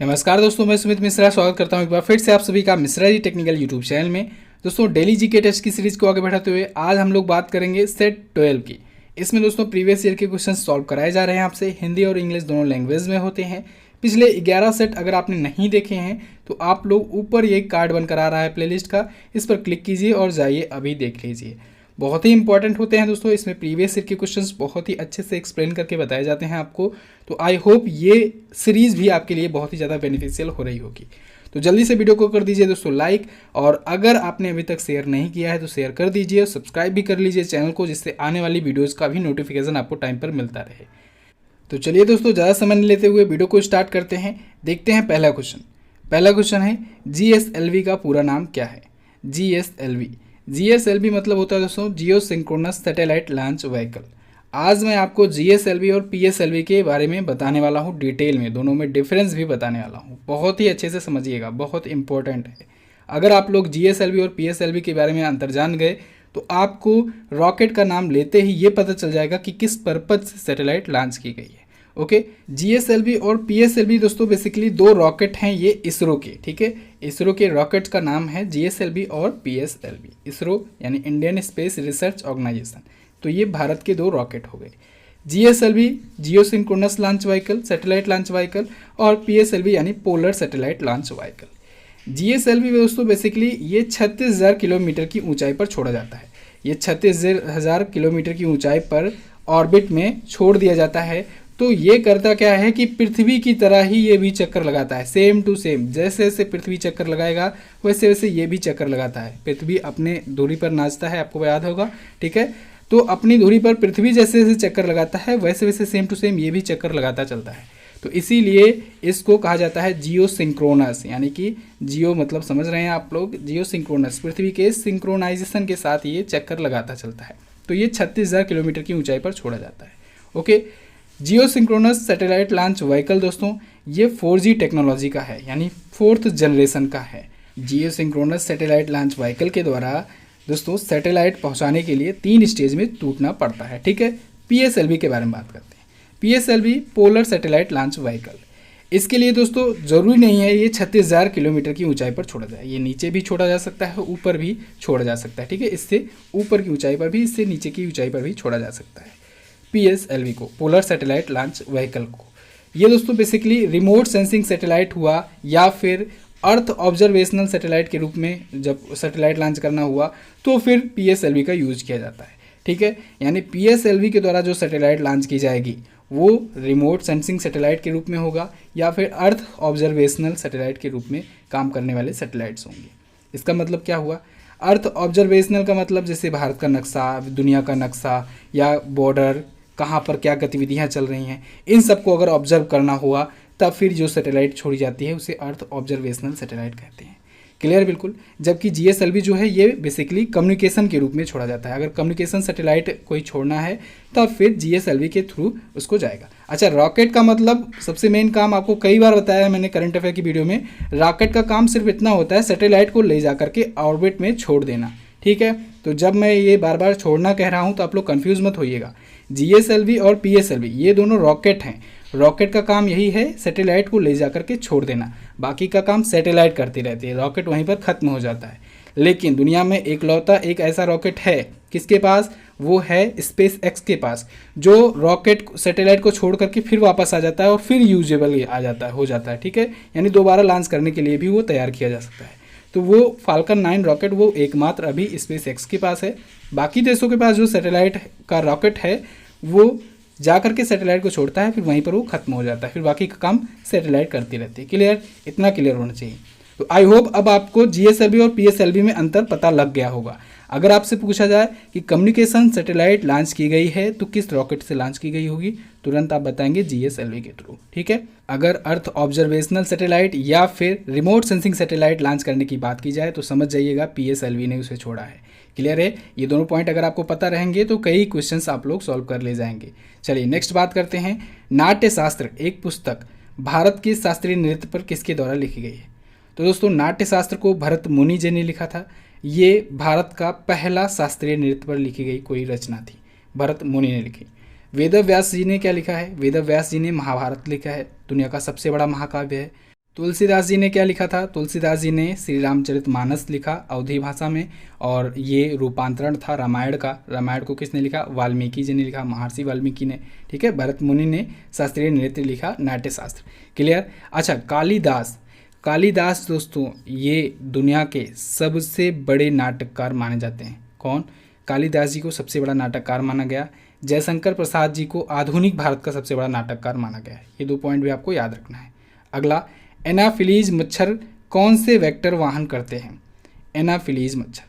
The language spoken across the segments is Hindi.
नमस्कार दोस्तों, मैं सुमित मिश्रा स्वागत करता हूं एक बार फिर से आप सभी का Mishra ji technical YouTube channel में। दोस्तों डेली जीके टेस्ट की सीरीज को आगे बढ़ाते हुए आज हम लोग बात करेंगे सेट 12 की। इसमें दोस्तों प्रीवियस ईयर के क्वेश्चन सॉल्व कराए जा रहे हैं आपसे, हिंदी और इंग्लिश दोनों लैंग्वेज में होते हैं। पिछले 11 सेट अगर आपने नहीं देखे हैं तो आप लोग ऊपर ये कार्ड बनकर आ रहा है प्लेलिस्ट का, इस पर क्लिक कीजिए और जाइए अभी देख लीजिए। बहुत ही इंपॉर्टेंट होते हैं दोस्तों, इसमें प्रीवियस ईयर के क्वेश्चंस बहुत ही अच्छे से एक्सप्लेन करके बताए जाते हैं आपको। तो आई होप ये सीरीज़ भी आपके लिए बहुत ही ज़्यादा बेनिफिशियल हो रही होगी। तो जल्दी से वीडियो को कर दीजिए दोस्तों लाइक, और अगर आपने अभी तक शेयर नहीं किया है तो शेयर कर दीजिए और सब्सक्राइब भी कर लीजिए चैनल को, जिससे आने वाली वीडियोज़ का भी नोटिफिकेशन आपको टाइम पर मिलता रहे। तो चलिए दोस्तों ज़्यादा समय नहीं लेते हुए वीडियो को स्टार्ट करते हैं। देखते हैं पहला क्वेश्चन है GSLV का पूरा नाम क्या है। GSLV मतलब होता है दोस्तों जियो सिंक्रोनस सैटेलाइट लॉन्च व्हीकल। आज मैं आपको GSLV और PSLV के बारे में बताने वाला हूँ डिटेल में, दोनों में डिफरेंस भी बताने वाला हूँ। बहुत ही अच्छे से समझिएगा, बहुत इंपॉर्टेंट है। अगर आप लोग GSLV और PSLV के बारे में अंतर जान गए तो आपको रॉकेट का नाम लेते ही ये पता चल जाएगा कि किस पर्पज से सैटेलाइट लॉन्च की गई है। ओके, GSLV और PSLV दोस्तों बेसिकली दो रॉकेट हैं ये इसरो के, ठीक है। इसरो के रॉकेट का नाम है GSLV और PSLV। इसरो यानी इंडियन स्पेस रिसर्च ऑर्गेनाइजेशन, तो ये भारत के दो रॉकेट हो गए। GSLV geosynchronous launch vehicle satellite launch vehicle, और PSLV यानी polar satellite launch vehicle. GSLV दोस्तों बेसिकली ये 36,000 किलोमीटर की ऊंचाई पर छोड़ा जाता है। ये 36,000 किलोमीटर की ऊंचाई पर ऑर्बिट में छोड़ दिया जाता है। तो ये करता क्या है कि पृथ्वी की तरह ही ये भी चक्कर लगाता है, सेम टू सेम। जैसे जैसे पृथ्वी चक्कर लगाएगा वैसे वैसे ये भी चक्कर लगाता है। पृथ्वी अपने दूरी पर नाचता है, आपको याद होगा, ठीक है। तो अपनी दूरी पर पृथ्वी जैसे जैसे चक्कर लगाता है वैसे वैसे सेम टू सेम ये भी चक्कर लगाता चलता है। तो इसीलिए इसको कहा जाता है जियो सिंक्रोनस, यानी कि जियो मतलब समझ रहे हैं आप लोग, जियो सिंक्रोनस पृथ्वी के सिंक्रोनाइजेशन के साथ ये चक्कर लगाता चलता है। तो ये 36,000 किलोमीटर की ऊंचाई पर छोड़ा जाता है। ओके, जियो सिंक्रोनस सैटेलाइट लॉन्च व्हीकल दोस्तों ये 4G टेक्नोलॉजी का है, यानी 4th जनरेशन का है। जियो सिंक्रोनस सैटेलाइट लॉन्च व्हीकल के द्वारा दोस्तों सैटेलाइट पहुंचाने के लिए 3 स्टेज में टूटना पड़ता है, ठीक है। PSLV के बारे में बात करते हैं। PSLV polar satellite launch vehicle, इसके लिए दोस्तों ज़रूरी नहीं है ये 36,000 किलोमीटर की ऊंचाई पर छोड़ा जाए। ये नीचे भी छोड़ा जा सकता है, ऊपर भी छोड़ा जा सकता है, ठीक है। इससे ऊपर की ऊंचाई पर भी, इससे नीचे की ऊंचाई पर भी छोड़ा जा सकता है। PSLV को, पोलर सैटेलाइट लॉन्च व्हीकल को, ये दोस्तों बेसिकली रिमोट सेंसिंग सैटेलाइट हुआ या फिर अर्थ ऑब्जर्वेशनल सैटेलाइट के रूप में जब सैटेलाइट लॉन्च करना हुआ तो फिर PSLV का यूज किया जाता है, ठीक है। यानी PSLV के द्वारा जो सैटेलाइट लॉन्च की जाएगी वो रिमोट सेंसिंग सैटेलाइट के रूप में होगा या फिर अर्थ ऑब्जर्वेशनल सैटेलाइट के रूप में काम करने वाले सैटेलाइट्स होंगे। इसका मतलब क्या हुआ? अर्थ ऑब्जर्वेशनल का मतलब जैसे भारत का नक्शा, दुनिया का नक्शा या बॉर्डर, कहाँ पर क्या गतिविधियाँ चल रही हैं, इन सबको अगर ऑब्जर्व करना हुआ तब फिर जो सैटेलाइट छोड़ी जाती है उसे अर्थ ऑब्जर्वेशनल सैटेलाइट कहते हैं। क्लियर बिल्कुल। जबकि GSLV जो है ये बेसिकली कम्युनिकेशन के रूप में छोड़ा जाता है। अगर कम्युनिकेशन सैटेलाइट कोई छोड़ना है तब फिर GSLV के थ्रू उसको जाएगा। अच्छा, रॉकेट का मतलब सबसे मेन काम आपको कई बार बताया है मैंने करंट अफेयर की वीडियो में, रॉकेट का काम सिर्फ इतना होता है सैटेलाइट को ले जा करके ऑर्बिट में छोड़ देना, ठीक है। तो जब मैं ये बार बार छोड़ना कह रहा हूँ तो आप लोग कन्फ्यूज मत होइएगा। GSLV और PSLV ये दोनों रॉकेट हैं। रॉकेट का काम यही है सैटेलाइट को ले जा करके छोड़ देना, बाकी का काम सैटेलाइट करती रहती है, रॉकेट वहीं पर ख़त्म हो जाता है। लेकिन दुनिया में एकलौता एक ऐसा रॉकेट है, किसके पास? वो है SpaceX के पास, जो रॉकेट सैटेलाइट को छोड़ करके फिर वापस आ जाता है और फिर यूजेबल आ जाता है, हो जाता है, ठीक है। यानी दोबारा लॉन्च करने के लिए भी वो तैयार किया जा सकता है। तो वो फाल्कन 9 रॉकेट वो एकमात्र अभी SpaceX के पास है। बाकी देशों के पास जो सैटेलाइट का रॉकेट है वो जा करके सैटेलाइट को छोड़ता है, फिर वहीं पर वो खत्म हो जाता है, फिर बाकी का काम सैटेलाइट करती रहती है। क्लियर? इतना क्लियर होना चाहिए। तो आई होप अब आपको GSLV और PSLV में अंतर पता लग गया होगा। अगर आपसे पूछा जाए कि कम्युनिकेशन सैटेलाइट लॉन्च की गई है तो किस रॉकेट से लॉन्च की गई होगी, तुरंत आप बताएंगे GSLV के थ्रू, ठीक है। अगर अर्थ ऑब्जर्वेशनल सैटेलाइट या फिर रिमोट सेंसिंग सैटेलाइट लॉन्च करने की बात की जाए तो समझ जाइएगा PSLV ने उसे छोड़ा है। क्लियर है? ये दोनों पॉइंट अगर आपको पता रहेंगे तो कई क्वेश्चंस आप लोग सॉल्व कर ले जाएंगे। चलिए नेक्स्ट बात करते हैं। नाट्य शास्त्र एक पुस्तक भारत के शास्त्रीय नृत्य पर किसके द्वारा लिखी गई है? तो दोस्तों नाट्य शास्त्र को भरत मुनि जी ने लिखा था। ये भारत का पहला शास्त्रीय नृत्य पर लिखी गई कोई रचना थी, भरत मुनि ने लिखी। वेद व्यास जी ने क्या लिखा है? वेद व्यास जी ने महाभारत लिखा है, दुनिया का सबसे बड़ा महाकाव्य है। तुलसीदास जी ने क्या लिखा था? तुलसीदास जी ने श्री रामचरितमानस लिखा अवधी भाषा में, और ये रूपांतरण था रामायण का। रामायण को किसने लिखा? वाल्मीकि जी ने लिखा, महर्षि वाल्मीकि ने। ठीक है, भरत मुनि ने शास्त्रीय नृत्य लिखा, नाट्य शास्त्र। क्लियर? अच्छा, कालिदास। कालिदास दोस्तों ये दुनिया के सबसे बड़े नाटककार माने जाते हैं। कौन? कालिदास जी को सबसे बड़ा नाटककार माना गया। जयशंकर प्रसाद जी को आधुनिक भारत का सबसे बड़ा नाटककार माना गया है। ये 2 पॉइंट भी आपको याद रखना है। अगला, एनाफिलीज मच्छर कौन से वेक्टर वाहन करते हैं? एनाफिलीज मच्छर।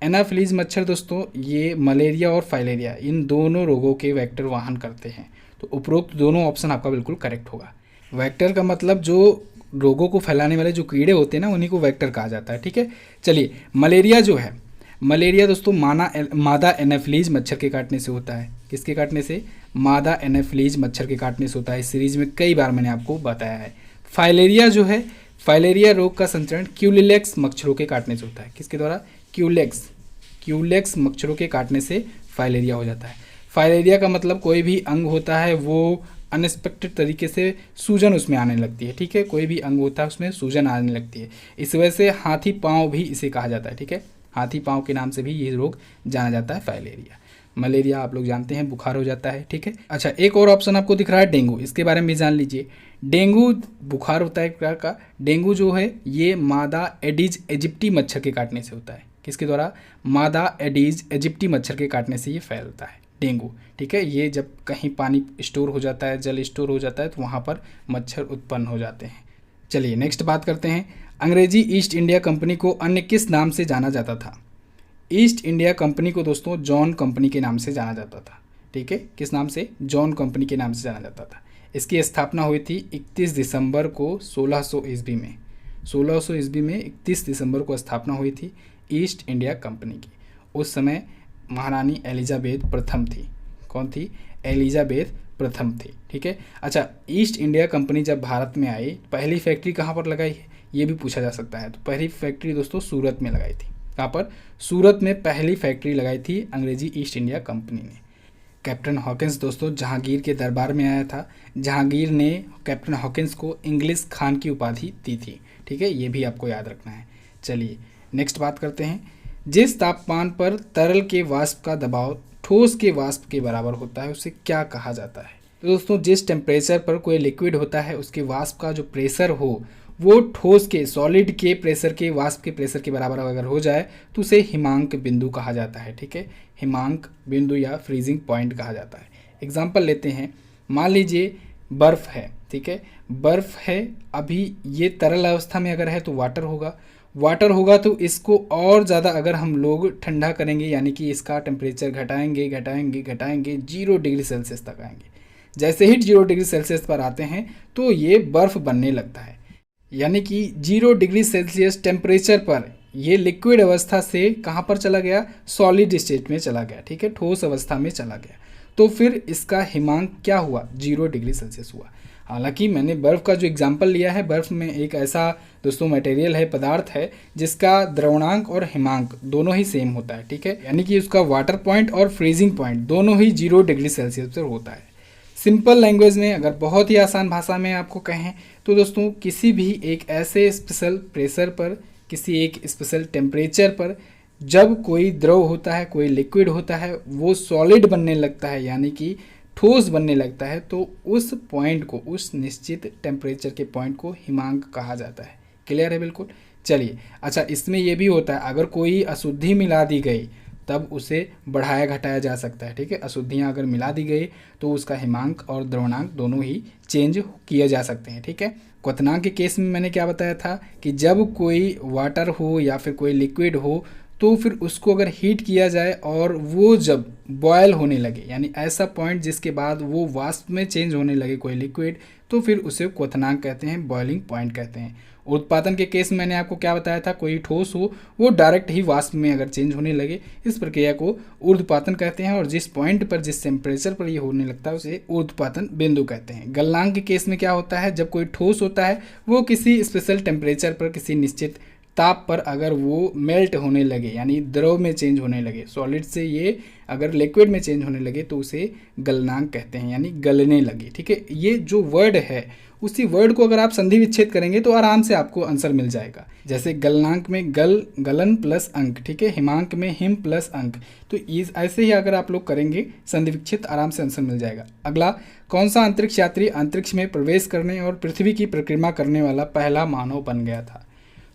एनाफिलीज मच्छर दोस्तों ये मलेरिया और फाइलेरिया इन दोनों रोगों के वेक्टर वाहन करते हैं। तो उपरोक्त दोनों ऑप्शन आपका बिल्कुल करेक्ट होगा। वेक्टर का मतलब जो रोगों को फैलाने वाले जो कीड़े होते हैं ना, उन्हीं को वेक्टर कहा जाता है। ठीक है, चलिए, मलेरिया जो है, मलेरिया दोस्तों मादा एनाफिलीज मच्छर के काटने से होता है। किसके काटने से? मादा एनाफिलीज मच्छर के काटने से होता है। इस सीरीज में कई बार मैंने आपको बताया है। फाइलेरिया जो है, फाइलेरिया रोग का संचरण क्यूलेक्स मच्छरों के काटने से होता है। किसके द्वारा? क्यूलेक्स मच्छरों के काटने से फाइलेरिया हो जाता है। फाइलेरिया का मतलब कोई भी अंग होता है वो अनएक्सपेक्टेड तरीके से सूजन उसमें आने लगती है। ठीक है, कोई भी अंग होता है उसमें सूजन आने लगती है। इस वजह से हाथी पाँव भी इसे कहा जाता है। ठीक है, हाथी पाँव के नाम से भी ये रोग जाना जाता है, फाइलेरिया। मलेरिया आप लोग जानते हैं, बुखार हो जाता है। ठीक है, अच्छा, एक और ऑप्शन आपको दिख रहा है डेंगू, इसके बारे में भी जान लीजिए। डेंगू बुखार होता है एक प्रकार का। डेंगू जो है ये मादा एडीज इजिप्टी मच्छर के काटने से होता है। किसके द्वारा? मादा एडीज इजिप्टी मच्छर के काटने से ये फैलता है डेंगू। ठीक है, ये जब कहीं पानी स्टोर हो जाता है, जल स्टोर हो जाता है, तो वहाँ पर मच्छर उत्पन्न हो जाते हैं। चलिए नेक्स्ट बात करते हैं। अंग्रेजी ईस्ट इंडिया कंपनी को अन्य किस नाम से जाना जाता था? ईस्ट इंडिया कंपनी को दोस्तों जॉन कंपनी के नाम से जाना जाता था। ठीक है, किस नाम से? जॉन कंपनी के नाम से जाना जाता था। इसकी स्थापना हुई थी 31 दिसंबर को 1600 ईस्वी में। 1600 ईस्वी में 31 दिसंबर को स्थापना हुई थी ईस्ट इंडिया कंपनी की। उस समय महारानी एलिजाबेथ प्रथम थी। कौन थी? एलिजाबेथ प्रथम थी। ठीक है, अच्छा, ईस्ट इंडिया कंपनी जब भारत में आई, पहली फैक्ट्री कहाँ पर लगाई है ये भी पूछा जा सकता है। तो पहली फैक्ट्री दोस्तों सूरत में लगाई थी। कहाँ पर? सूरत में पहली फैक्ट्री लगाई थी अंग्रेजी ईस्ट इंडिया कंपनी ने। कैप्टन हॉकिंस दोस्तों जहांगीर के दरबार में आया था। जहांगीर ने कैप्टन हॉकिंस को इंग्लिश खान की उपाधि दी थी। ठीक है, ये भी आपको याद रखना है। चलिए नेक्स्ट बात करते हैं। जिस तापमान पर तरल के वाष्प का दबाव ठोस के वाष्प के बराबर होता है उसे क्या कहा जाता है? तो दोस्तों जिस टेम्परेचर पर कोई लिक्विड होता है उसके वाष्प का जो प्रेशर हो वो ठोस के सॉलिड के प्रेशर के वाष्प के प्रेशर के बराबर अगर हो जाए तो उसे हिमांक बिंदु कहा जाता है। ठीक है, हिमांक बिंदु या फ्रीजिंग पॉइंट कहा जाता है। एग्जाम्पल लेते हैं, मान लीजिए बर्फ़ है। ठीक है, बर्फ़ है, अभी ये तरल अवस्था में अगर है तो वाटर होगा। वाटर होगा तो इसको और ज़्यादा अगर हम लोग ठंडा करेंगे, यानी कि इसका टेम्परेचर घटाएंगे घटाएंगे घटाएंगे 0 डिग्री सेल्सियस तक आएंगे। जैसे ही 0 डिग्री सेल्सियस पर आते हैं तो ये बर्फ़ बनने लगता है। यानी कि 0 डिग्री सेल्सियस टेम्परेचर पर ये लिक्विड अवस्था से कहाँ पर चला गया? सॉलिड स्टेट में चला गया। ठीक है, ठोस अवस्था में चला गया। तो फिर इसका हिमांक क्या हुआ? 0 डिग्री सेल्सियस हुआ। हालांकि मैंने बर्फ़ का जो एग्जांपल लिया है, बर्फ़ में एक ऐसा दोस्तों मटेरियल है, पदार्थ है, जिसका द्रवणांक और हिमांक दोनों ही सेम होता है। ठीक है, यानी कि उसका वाटर पॉइंट और फ्रीजिंग पॉइंट दोनों ही 0 डिग्री सेल्सियस पर होता है। सिंपल लैंग्वेज में, अगर बहुत ही आसान भाषा में आपको कहें तो दोस्तों किसी भी एक ऐसे स्पेशल प्रेशर पर, किसी एक स्पेशल टेम्परेचर पर जब कोई द्रव होता है, कोई लिक्विड होता है, वो सॉलिड बनने लगता है, यानी कि ठोस बनने लगता है, तो उस पॉइंट को, उस निश्चित टेम्परेचर के पॉइंट को हिमांक कहा जाता है। क्लियर है बिल्कुल? चलिए, अच्छा, इसमें यह भी होता है अगर कोई अशुद्धि मिला दी गई तब उसे बढ़ाया घटाया जा सकता है। ठीक है, अशुद्धियाँ अगर मिला दी गई तो उसका हिमांक और द्रवणांक दोनों ही चेंज किए जा सकते हैं। ठीक है, क्वथनांक के केस में मैंने क्या बताया था कि जब कोई वाटर हो या फिर कोई लिक्विड हो तो फिर उसको अगर हीट किया जाए और वो जब बॉयल होने लगे, यानी ऐसा पॉइंट जिसके बाद वो वाष्प में चेंज होने लगे कोई लिक्विड, तो फिर उसे क्वथनांक कहते हैं, बॉइलिंग पॉइंट कहते हैं। उत्पादन के केस में मैंने आपको क्या बताया था, कोई ठोस हो वो डायरेक्ट ही वाष्प में अगर चेंज होने लगे, इस प्रक्रिया को ऊर्ध्वपातन कहते हैं। और जिस पॉइंट पर, जिस टेम्परेचर पर ये होने लगता है उसे ऊर्ध्वपातन बिंदु कहते हैं। गलनांक के केस में क्या होता है, जब कोई ठोस होता है वो किसी स्पेशल टेम्परेचर पर, किसी निश्चित ताप पर अगर वो मेल्ट होने लगे यानी द्रव में चेंज होने लगे, सॉलिड से ये अगर लिक्विड में चेंज होने लगे तो उसे गलनांक कहते हैं, यानी गलने लगे। ठीक है, ये जो वर्ड है उसी वर्ड को अगर आप संधि विच्छेद करेंगे तो आराम से आपको आंसर मिल जाएगा। जैसे गलनांक में गलन प्लस अंक, ठीक है, हिमांक में हिम प्लस अंक, तो इस ऐसे ही अगर आप लोग करेंगे संधि विच्छेद आराम से आंसर मिल जाएगा। अगला, कौन सा अंतरिक्ष यात्री अंतरिक्ष में प्रवेश करने और पृथ्वी की परिक्रमा करने वाला पहला मानव बन गया था?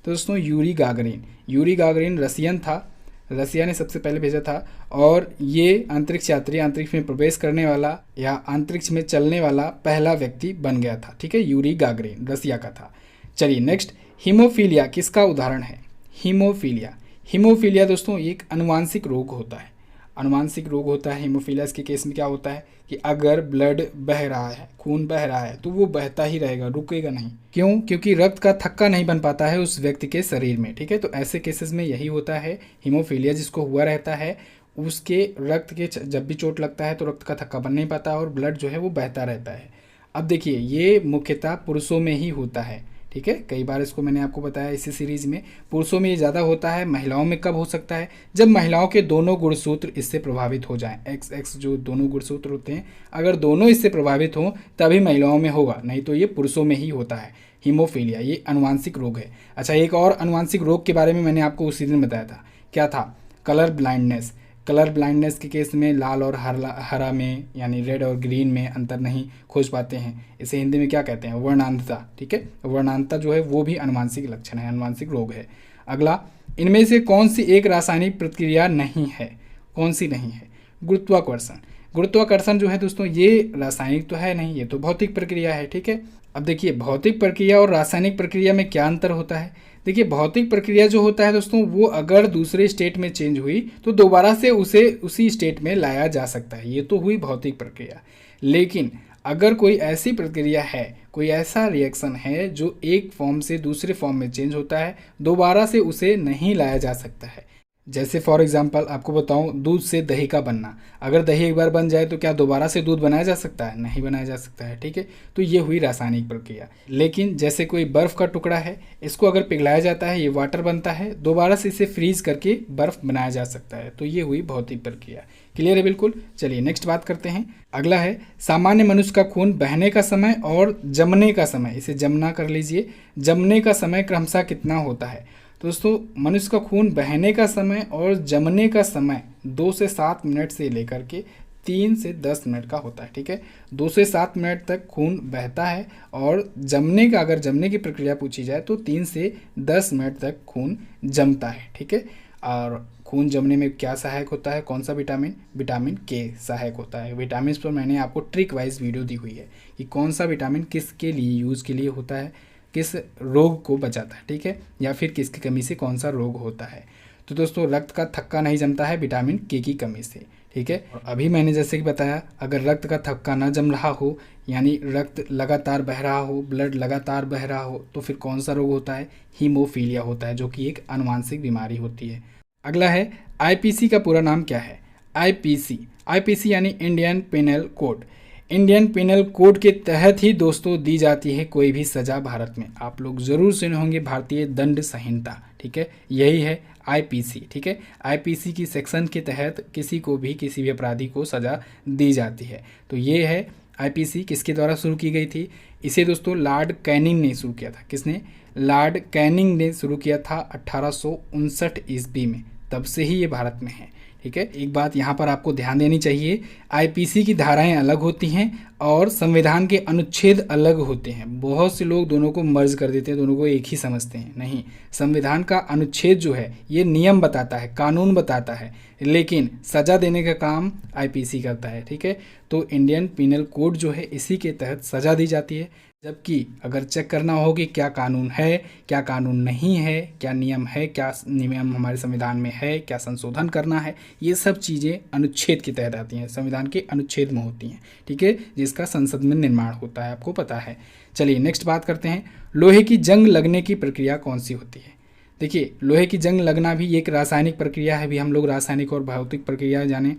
तो दोस्तों Yuri Gagarin. Yuri Gagarin Russian था, रसिया ने सबसे पहले भेजा था, और ये अंतरिक्ष यात्री अंतरिक्ष में प्रवेश करने वाला या अंतरिक्ष में चलने वाला पहला व्यक्ति बन गया था। ठीक है, यूरी गागरिन रसिया का था। चलिए नेक्स्ट, हीमोफीलिया किसका उदाहरण है? हीमोफीलिया, हीमोफीलिया दोस्तों एक अनुवांशिक रोग होता है, अनुवांशिक रोग होता है हीमोफीलिया। इसके केस में क्या होता है कि अगर ब्लड बह रहा है, खून बह रहा है, तो वो बहता ही रहेगा, रुकेगा नहीं। क्यों? क्योंकि रक्त का थक्का नहीं बन पाता है उस व्यक्ति के शरीर में। ठीक है, तो ऐसे केसेस में यही होता है, हीमोफीलिया जिसको हुआ रहता है उसके रक्त के जब भी चोट लगता है तो रक्त का थक्का बन नहीं पाता और ब्लड जो है वो बहता रहता है। अब देखिए, ये मुख्यतः पुरुषों में ही होता है। ठीक है, कई बार इसको मैंने आपको बताया इसी सीरीज में, पुरुषों में ये ज़्यादा होता है। महिलाओं में कब हो सकता है? जब महिलाओं के दोनों गुणसूत्र इससे प्रभावित हो जाएं, एक्स एक्स जो दोनों गुणसूत्र होते हैं, अगर दोनों इससे प्रभावित हों तभी महिलाओं में होगा, नहीं तो ये पुरुषों में ही होता है। हीमोफीलिया ये अनुवांशिक रोग है। अच्छा, एक और अनुवांशिक रोग के बारे में मैंने आपको उसी दिन बताया था, क्या था? Colour blindness. कलर ब्लाइंडनेस के केस में लाल और हरा में यानी रेड और ग्रीन में अंतर नहीं खोज पाते हैं, इसे हिंदी में क्या कहते हैं? वर्णांधता। ठीक है, वर्णांधता जो है वो भी अनुवांशिक लक्षण है, अनुवांशिक रोग है। अगला, इनमें से कौन सी एक रासायनिक प्रतिक्रिया नहीं है? कौन सी नहीं है? गुरुत्वाकर्षण। गुरुत्वाकर्षण जो है दोस्तों ये रासायनिक तो है नहीं, ये तो भौतिक प्रक्रिया है। ठीक है, अब देखिए भौतिक प्रक्रिया और रासायनिक प्रक्रिया में क्या अंतर होता है? देखिए भौतिक प्रक्रिया जो होता है दोस्तों वो अगर दूसरे स्टेट में चेंज हुई तो दोबारा से उसे उसी स्टेट में लाया जा सकता है, ये तो हुई भौतिक प्रक्रिया। लेकिन अगर कोई ऐसी प्रक्रिया है, कोई ऐसा रिएक्शन है जो एक फॉर्म से दूसरे फॉर्म में चेंज होता है, दोबारा से उसे नहीं लाया जा सकता है। जैसे फॉर एग्जांपल आपको बताऊं, दूध से दही का बनना, अगर दही एक बार बन जाए तो क्या दोबारा से दूध बनाया जा सकता है? नहीं बनाया जा सकता है। ठीक है, तो ये हुई रासायनिक प्रक्रिया। लेकिन जैसे कोई बर्फ़ का टुकड़ा है, इसको अगर पिघलाया जाता है ये वाटर बनता है, दोबारा से इसे फ्रीज करके बर्फ़ बनाया जा सकता है, तो ये हुई भौतिक प्रक्रिया। क्लियर है बिल्कुल? चलिए नेक्स्ट बात करते हैं। अगला है सामान्य मनुष्य का खून बहने का समय और जमने का समय, इसे जमना कर लीजिए, जमने का समय क्रमशः कितना होता है? दोस्तों मनुष्य का खून बहने का समय और जमने का समय 2 से 7 मिनट से लेकर के 3 से 10 मिनट का होता है। ठीक है, 2 से 7 मिनट तक खून बहता है और जमने का, अगर जमने की प्रक्रिया पूछी जाए तो 3 से 10 मिनट तक खून जमता है। ठीक है, और खून जमने में क्या सहायक होता है? कौन सा विटामिन? विटामिन के सहायक होता है। विटामिन पर मैंने आपको ट्रिक वाइज वीडियो दी हुई है कि कौन सा विटामिन किसके लिए यूज़ के लिए होता है, किस रोग को बचाता है। ठीक है, या फिर किसकी कमी से कौन सा रोग होता है। तो दोस्तों रक्त का थक्का नहीं जमता है विटामिन के की कमी से। ठीक है, और अभी मैंने जैसे कि बताया, अगर रक्त का थक्का ना जम रहा हो यानी रक्त लगातार बह रहा हो, ब्लड लगातार बह रहा हो, तो फिर कौन सा रोग होता है? हीमोफीलिया होता है, जो कि एक अनुवांशिक बीमारी होती है। अगला है आईपीसी का पूरा नाम क्या है? आईपीसी, आईपीसी यानी Indian penal code. Indian penal code के तहत ही दोस्तों दी जाती है कोई भी सज़ा भारत में। आप लोग ज़रूर सुने होंगे भारतीय दंड संहिता। ठीक है, यही है आईपीसी। ठीक है, आईपीसी की सेक्शन के तहत किसी को भी, किसी भी अपराधी को सज़ा दी जाती है। तो ये है आईपीसी। किसके द्वारा शुरू की गई थी? इसे दोस्तों लॉर्ड कैनिंग ने शुरू किया था। किसने? लॉर्ड कैनिंग ने शुरू किया था 1859 ईस्वी में, तब से ही ये भारत में है। ठीक है, एक बात यहाँ पर आपको ध्यान देनी चाहिए, आईपीसी की धाराएं अलग होती हैं और संविधान के अनुच्छेद अलग होते हैं। बहुत से लोग दोनों को मर्ज कर देते हैं, दोनों को एक ही समझते हैं। नहीं, संविधान का अनुच्छेद जो है ये नियम बताता है, कानून बताता है, लेकिन सज़ा देने का काम आईपीसी करता है। ठीक है, तो इंडियन पिनल कोड जो है इसी के तहत सज़ा दी जाती है। जबकि अगर चेक करना हो कि क्या कानून है, क्या कानून नहीं है, क्या नियम है, क्या नियम हमारे संविधान में है, क्या संशोधन करना है, ये सब चीज़ें अनुच्छेद के तहत आती हैं, संविधान के अनुच्छेद में होती हैं। ठीक है, जिसका संसद में निर्माण होता है, आपको पता है। चलिए नेक्स्ट बात करते हैं, लोहे की जंग लगने की प्रक्रिया कौन सी होती है? देखिए लोहे की जंग लगना भी एक रासायनिक प्रक्रिया है। भी हम लोग रासायनिक और भौतिक प्रक्रिया जाने।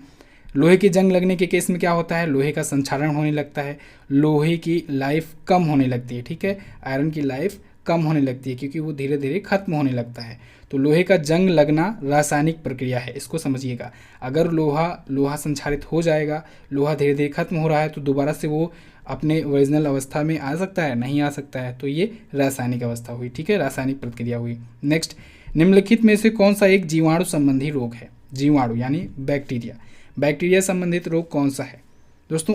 लोहे की जंग लगने के केस में क्या होता है? लोहे का संक्षारण होने लगता है, लोहे की लाइफ कम होने लगती है। ठीक है, आयरन की लाइफ कम होने लगती है, क्योंकि वो धीरे धीरे खत्म होने लगता है। तो लोहे का जंग लगना रासायनिक प्रक्रिया है, इसको समझिएगा। अगर लोहा संक्षारित हो जाएगा, लोहा धीरे धीरे खत्म हो रहा है, तो दोबारा से वो अपने ओरिजिनल अवस्था में आ सकता है, नहीं आ सकता है, तो ये रासायनिक अवस्था हुई, ठीक है, रासायनिक प्रक्रिया हुई। नेक्स्ट, निम्नलिखित में से कौन सा एक जीवाणु संबंधी रोग है? जीवाणु यानी बैक्टीरिया संबंधित रोग कौन सा है दोस्तों?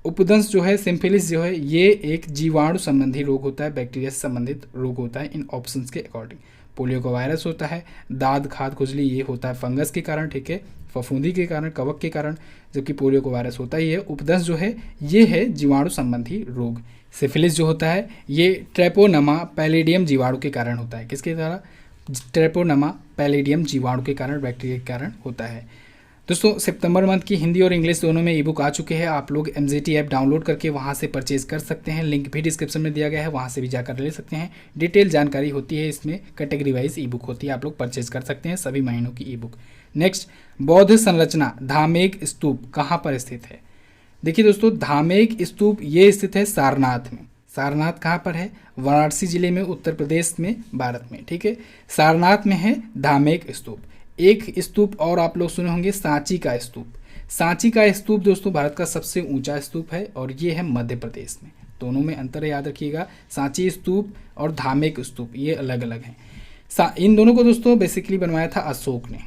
उपदंश जो है, सिम्फिलिस जो है, ये एक जीवाणु संबंधी रोग होता है, बैक्टीरिया से संबंधित रोग होता है इन ऑप्शंस के अकॉर्डिंग। पोलियो का वायरस होता है, दाद खाद खुजली ये होता है फंगस के कारण, ठीक है, फफूंदी के कारण, कवक के कारण, जबकि पोलियो का वायरस होता ही है। उपदंश जो है ये है जीवाणु संबंधी रोग। सिफिलिस जो होता है ये ट्रेपोनमा पैलिडियम जीवाणु के कारण होता है। किसके द्वारा? ट्रेपोनमा पैलिडियम जीवाणु के कारण, बैक्टीरिया के कारण होता है। दोस्तों सितंबर मंथ की हिंदी और इंग्लिश दोनों में ई बुक आ चुके हैं। आप लोग MZT ऐप डाउनलोड करके वहां से परचेज कर सकते हैं, लिंक भी डिस्क्रिप्शन में दिया गया है, वहां से भी जाकर ले सकते हैं। डिटेल जानकारी होती है इसमें, कैटेगरी वाइज ई बुक होती है, आप लोग परचेज कर सकते हैं सभी महीनों की ई बुक। नेक्स्ट, बौद्ध संरचना धामेक स्तूप कहाँ पर स्थित है? देखिए दोस्तों, धामेक स्तूप ये स्थित है सारनाथ में। सारनाथ कहाँ पर है? वाराणसी जिले में, उत्तर प्रदेश में, भारत में, ठीक है। सारनाथ में है धामेक स्तूप। एक स्तूप और आप लोग सुने होंगे, सांची का स्तूप। सांची का स्तूप दोस्तों भारत का सबसे ऊंचा स्तूप है और ये है मध्य प्रदेश में। दोनों में अंतर याद रखिएगा, सांची स्तूप और धामेक स्तूप ये अलग अलग हैं। इन दोनों को दोस्तों बेसिकली बनवाया था अशोक ने।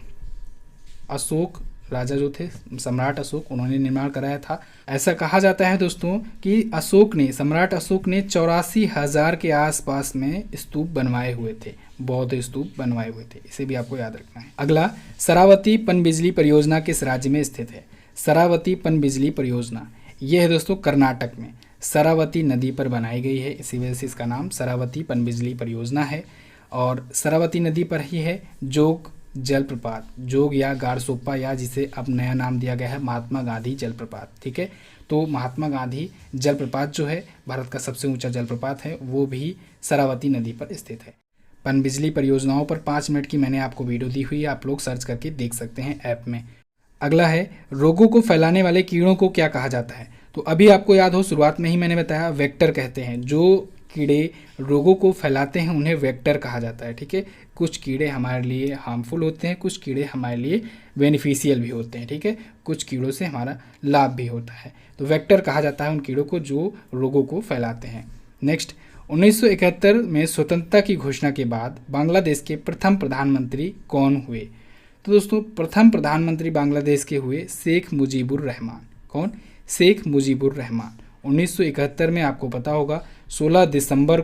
अशोक राजा जो थे, सम्राट अशोक, उन्होंने निर्माण कराया था। ऐसा कहा जाता है दोस्तों कि सम्राट अशोक ने 84,000 के आसपास में स्तूप बनवाए हुए थे, बौद्ध स्तूप बनवाए हुए थे। इसे भी आपको याद रखना है। अगला, शरावती पनबिजली परियोजना किस राज्य में स्थित है? शरावती पनबिजली परियोजना ये है दोस्तों कर्नाटक में, शरावती नदी पर बनाई गई है, इसी वजह से इसका नाम शरावती पनबिजली परियोजना है। और शरावती नदी पर ही है जोग जलप्रपात, जोग या गारसोप्पा, या जिसे अब नया नाम दिया गया है महात्मा गांधी जलप्रपात, ठीक है। तो महात्मा गांधी जलप्रपात जो है भारत का सबसे ऊंचा जलप्रपात है, वो भी शरावती नदी पर स्थित है। पनबिजली परियोजनाओं पर 5 मिनट की मैंने आपको वीडियो दी हुई है, आप लोग सर्च करके देख सकते हैं ऐप में। अगला है, रोगों को फैलाने वाले कीड़ों को क्या कहा जाता है? तो अभी आपको याद हो, शुरुआत में ही मैंने बताया, वेक्टर कहते हैं। जो कीड़े रोगों को फैलाते हैं उन्हें वेक्टर कहा जाता है, ठीक है। कुछ कीड़े हमारे लिए हार्मफुल होते हैं, कुछ कीड़े हमारे लिए बेनिफिशियल भी होते हैं, ठीक है। कुछ कीड़ों से हमारा लाभ भी होता है, तो वेक्टर कहा जाता है उन कीड़ों को जो रोगों को फैलाते हैं। नेक्स्ट, 1971 में स्वतंत्रता की घोषणा के बाद बांग्लादेश के प्रथम प्रधानमंत्री कौन हुए? तो दोस्तों प्रथम प्रधानमंत्री बांग्लादेश के हुए शेख मुजीबुर रहमान। कौन? शेख मुजीबुर रहमान। 1971 में आपको पता होगा 16 दिसंबर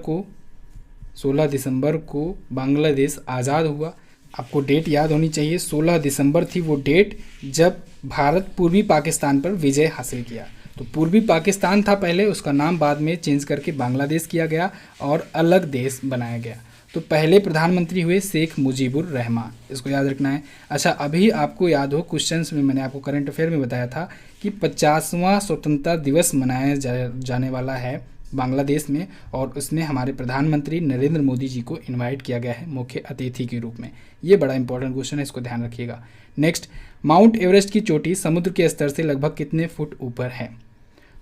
को बांग्लादेश आज़ाद हुआ। आपको डेट याद होनी चाहिए, 16 दिसंबर थी वो डेट जब भारत पूर्वी पाकिस्तान पर विजय हासिल किया। तो पूर्वी पाकिस्तान था पहले, उसका नाम बाद में चेंज करके बांग्लादेश किया गया और अलग देश बनाया गया। तो पहले प्रधानमंत्री हुए शेख मुजीबुर रहमान, इसको याद रखना है। अच्छा, अभी आपको याद हो क्वेश्चंस में मैंने आपको करंट अफेयर में बताया था कि 50वां स्वतंत्रता दिवस मनाया जाने वाला है बांग्लादेश में, और उसमें हमारे प्रधानमंत्री नरेंद्र मोदी जी को इनवाइट किया गया है मुख्य अतिथि के रूप में। ये बड़ा इंपॉर्टेंट क्वेश्चन है, इसको ध्यान रखिएगा। नेक्स्ट, माउंट एवरेस्ट की चोटी समुद्र के स्तर से लगभग कितने फुट ऊपर है?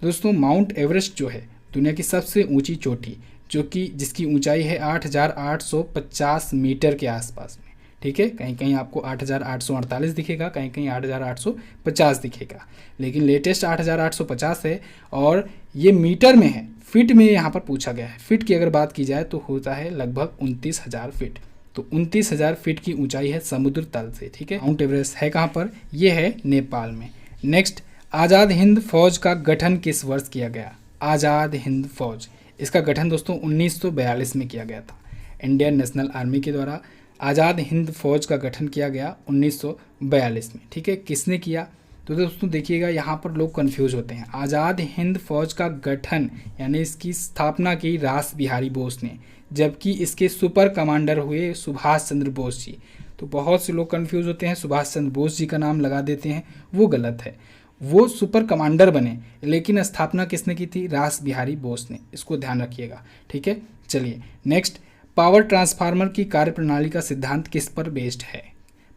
दोस्तों माउंट एवरेस्ट जो है दुनिया की सबसे ऊंची चोटी, जो कि जिसकी ऊंचाई है 8,850 मीटर के आसपास में, ठीक है। कहीं कहीं आपको 8,848 दिखेगा, कहीं कहीं 8,850 दिखेगा, लेकिन लेटेस्ट 8,850 है और ये मीटर में है। फिट में यहाँ पर पूछा गया है। फिट की अगर बात की जाए तो होता है लगभग 29,000 फीट। तो 29,000 फीट की ऊंचाई है समुद्र तल से, ठीक है। माउंट एवरेस्ट है कहाँ पर? ये है नेपाल में। नेक्स्ट, आज़ाद हिंद फौज का गठन किस वर्ष किया गया? आज़ाद हिंद फौज, इसका गठन दोस्तों 1942 में किया गया था। इंडियन नेशनल आर्मी के द्वारा आज़ाद हिंद फौज का गठन किया गया 1942 में, ठीक है। किसने किया? तो दोस्तों देखिएगा, यहाँ पर लोग कंफ्यूज होते हैं। आज़ाद हिंद फौज का गठन यानी इसकी स्थापना की रास बिहारी बोस ने, जबकि इसके सुपर कमांडर हुए सुभाष चंद्र बोस जी। तो बहुत से लोग कंफ्यूज होते हैं, सुभाष चंद्र बोस जी का नाम लगा देते हैं, वो गलत है। वो सुपर कमांडर बने, लेकिन स्थापना किसने की थी? रास बिहारी बोस ने। इसको ध्यान रखिएगा, ठीक है। चलिए नेक्स्ट, पावर ट्रांसफार्मर की कार्यप्रणाली का सिद्धांत किस पर बेस्ड है?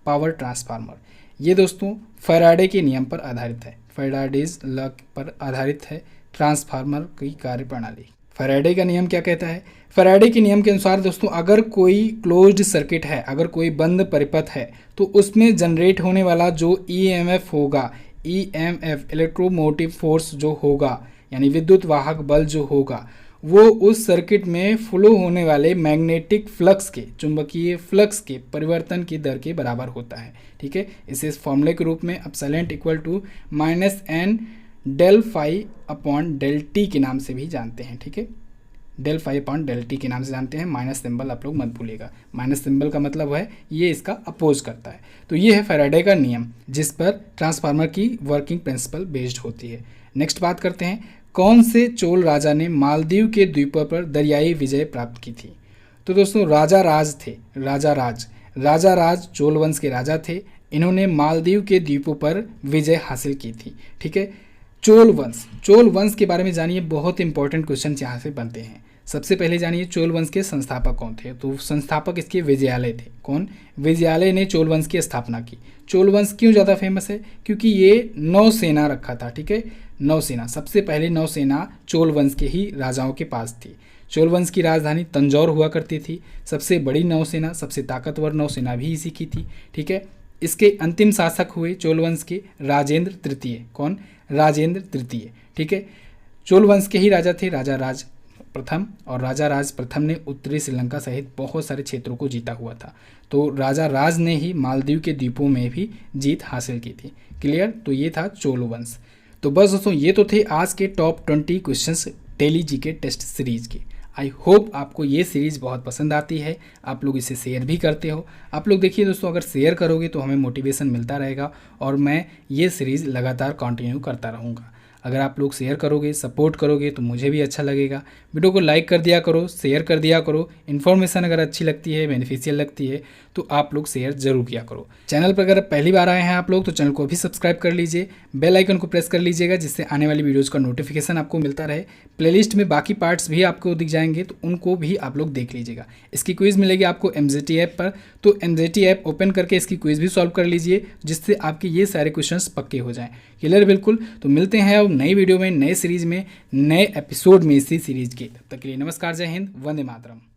पावर ट्रांसफार्मर ये दोस्तों फैराडे के नियम पर आधारित है, फैराडेज लॉ पर आधारित है ट्रांसफार्मर की कार्यप्रणाली। फैराडे का नियम क्या कहता है? फैराडे के नियम के अनुसार दोस्तों, अगर कोई क्लोज्ड सर्किट है, अगर कोई बंद परिपथ है, तो उसमें जनरेट होने वाला जो ईएमएफ होगा, ईएमएफ इलेक्ट्रोमोटिव फोर्स जो होगा, यानी विद्युत वाहक बल जो होगा, वो उस सर्किट में फ्लो होने वाले मैग्नेटिक फ्लक्स के, चुंबकीय फ्लक्स के परिवर्तन की दर के बराबर होता है। ठीक है, इसे इस फॉर्मूले के रूप में epsilon equal to -n del phi upon del t के नाम से भी जानते हैं। ठीक है, del phi upon del t के नाम से जानते हैं। माइनस सिंबल आप लोग मत भूलिएगा, माइनस सिंबल का मतलब है ये इसका अपोज करता है। तो ये है फैराडे का नियम, जिस पर ट्रांसफार्मर की वर्किंग प्रिंसिपल बेस्ड होती है। नेक्स्ट बात करते हैं, कौन से चोल राजा ने मालदीव के द्वीपों पर दरियाई विजय प्राप्त की थी? तो दोस्तों राजा राज थे, राजा राज चोल वंश के राजा थे। इन्होंने मालदीव के द्वीपों पर विजय हासिल की थी। ठीक है, चोल वंश के बारे में जानिए, बहुत इंपॉर्टेंट क्वेश्चन यहाँ से बनते हैं। सबसे पहले जानिए चोल वंश के संस्थापक कौन थे? तो संस्थापक इसके विजयालय थे। कौन? विजयालय ने चोल वंश की स्थापना की। चोल वंश क्यों ज़्यादा फेमस है? क्योंकि ये नौसेना रखा था। ठीक है, नौसेना, सबसे पहले नौसेना चोल वंश के ही राजाओं के पास थी। चोल वंश की राजधानी तंजौर हुआ करती थी। सबसे बड़ी नौसेना, सबसे ताकतवर नौसेना भी इसी की थी। ठीक है, इसके अंतिम शासक हुए चोल वंश के राजेंद्र तृतीय। कौन? राजेंद्र तृतीय। ठीक है, चोल वंश के ही राजा थे राजा राज प्रथम, और राजा राज प्रथम ने उत्तरी श्रीलंका सहित बहुत सारे क्षेत्रों को जीता हुआ था। तो राजा राज ने ही मालदीव के द्वीपों में भी जीत हासिल की थी। क्लियर? तो ये था चोल वंश। तो बस दोस्तों, ये तो थे आज के top 20 questions Telly GK test series के। आई होप आपको ये सीरीज़ बहुत पसंद आती है, आप लोग इसे शेयर भी करते हो। आप लोग देखिए दोस्तों, अगर शेयर करोगे तो हमें मोटिवेशन मिलता रहेगा और मैं ये सीरीज़ लगातार कंटिन्यू करता रहूँगा। अगर आप लोग शेयर करोगे, सपोर्ट करोगे तो मुझे भी अच्छा लगेगा। वीडियो को लाइक कर दिया करो, शेयर कर दिया करो। इन्फॉर्मेशन अगर अच्छी लगती है, बेनिफिशियल लगती है तो आप लोग शेयर जरूर किया करो। चैनल पर अगर पहली बार आए हैं आप लोग तो चैनल को भी सब्सक्राइब कर लीजिए, बेल आइकन को प्रेस कर लीजिएगा, जिससे आने वाली वीडियोज़ का नोटिफिकेशन आपको मिलता रहे। प्लेलिस्ट में बाकी पार्ट्स भी आपको दिख जाएंगे तो उनको भी आप लोग देख लीजिएगा। इसकी क्विज़ मिलेगी आपको MZT ऐप पर, तो MZT ऐप ओपन करके इसकी क्विज़ भी सॉल्व कर लीजिए, जिससे आपके ये सारे क्वेश्चंस पक्के हो जाएं। क्लियर? बिल्कुल। तो मिलते हैं अब नई वीडियो में, नए सीरीज़ में, नए एपिसोड में इसी सीरीज़ के। तब तक के लिए नमस्कार, जय हिंद, वंदे मातरम।